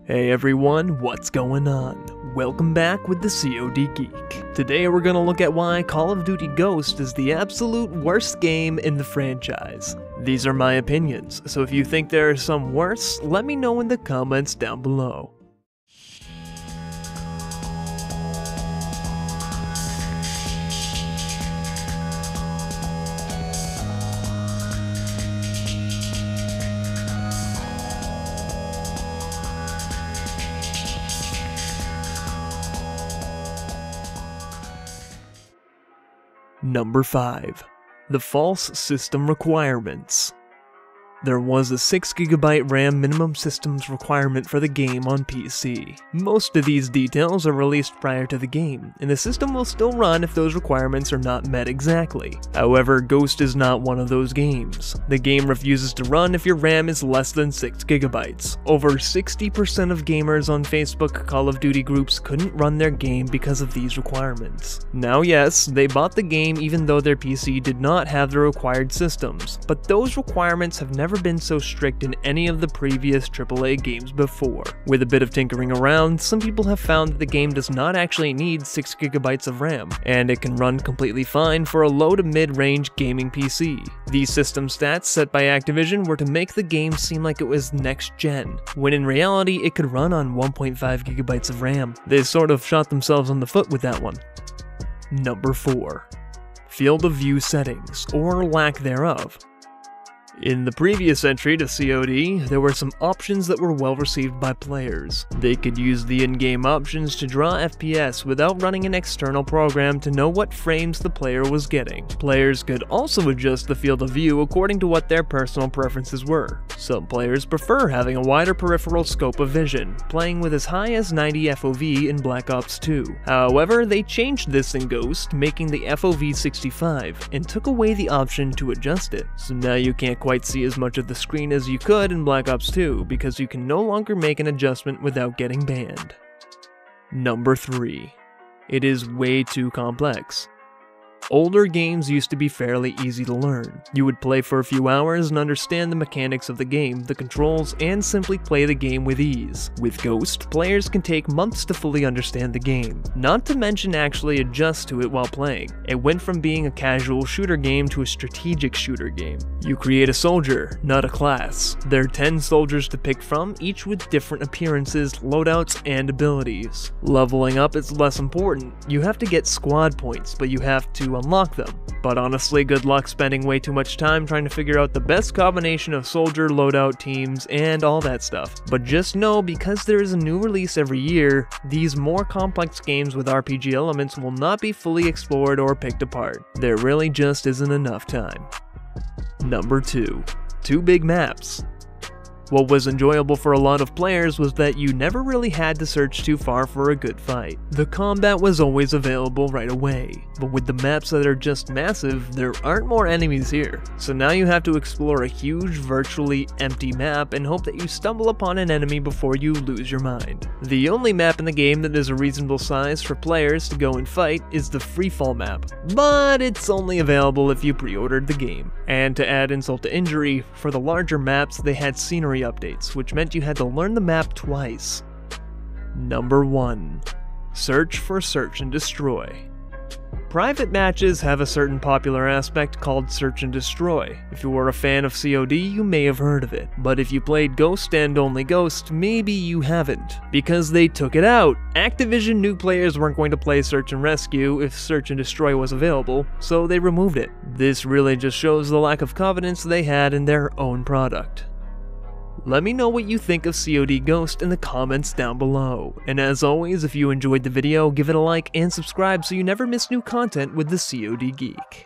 Hey everyone, what's going on? Welcome back with the COD Geek. Today we're gonna look at why Call of Duty Ghosts is the absolute worst game in the franchise. These are my opinions, so if you think there are some worse, let me know in the comments down below. Number 5. The false system requirements. There was a 6GB RAM minimum systems requirement for the game on PC. Most of these details are released prior to the game, and the system will still run if those requirements are not met exactly. However, Ghost is not one of those games. The game refuses to run if your RAM is less than 6GB. Over 60% of gamers on Facebook Call of Duty groups couldn't run their game because of these requirements. Now yes, they bought the game even though their PC did not have the required systems, but those requirements have never been so strict in any of the previous AAA games before. With a bit of tinkering around, some people have found that the game does not actually need 6GB of RAM, and it can run completely fine for a low to mid-range gaming PC. These system stats set by Activision were to make the game seem like it was next-gen, when in reality it could run on 1.5GB of RAM. They sort of shot themselves on the foot with that one. Number 4. Field of view settings, or lack thereof. In the previous entry to COD, there were some options that were well received by players. They could use the in-game options to draw FPS without running an external program to know what frames the player was getting. Players could also adjust the field of view according to what their personal preferences were. Some players prefer having a wider peripheral scope of vision, playing with as high as 90 FOV in Black Ops 2. However, they changed this in Ghost, making the FOV 65, and took away the option to adjust it. So now you can't quite see as much of the screen as you could in Black Ops 2 because you can no longer make an adjustment without getting banned. Number 3. It is way too complex. Older games used to be fairly easy to learn. You would play for a few hours and understand the mechanics of the game, the controls, and simply play the game with ease. With Ghost, players can take months to fully understand the game, not to mention actually adjust to it while playing. It went from being a casual shooter game to a strategic shooter game. You create a soldier, not a class. There are 10 soldiers to pick from, each with different appearances, loadouts, and abilities. Leveling up is less important. You have to get squad points, but you have to unlock them. But honestly, good luck spending way too much time trying to figure out the best combination of soldier, loadout, teams, and all that stuff. But just know, because there is a new release every year, these more complex games with RPG elements will not be fully explored or picked apart. There really just isn't enough time. Number 2. Too big maps. What was enjoyable for a lot of players was that you never really had to search too far for a good fight. The combat was always available right away, but with the maps that are just massive, there aren't more enemies here. So now you have to explore a huge, virtually empty map and hope that you stumble upon an enemy before you lose your mind. The only map in the game that is a reasonable size for players to go and fight is the freefall map, but it's only available if you pre-ordered the game. And to add insult to injury, for the larger maps they had scenery updates, which meant you had to learn the map twice. Number 1. Search for search and destroy. Private matches have a certain popular aspect called search and destroy. If you were a fan of COD, you may have heard of it, but if you played Ghost and only Ghost, maybe you haven't, because they took it out. Activision knew players weren't going to play search and rescue if search and destroy was available, so they removed it. This really just shows the lack of confidence they had in their own product. Let me know what you think of COD Ghost in the comments down below. And as always, if you enjoyed the video, give it a like and subscribe so you never miss new content with the COD Geek.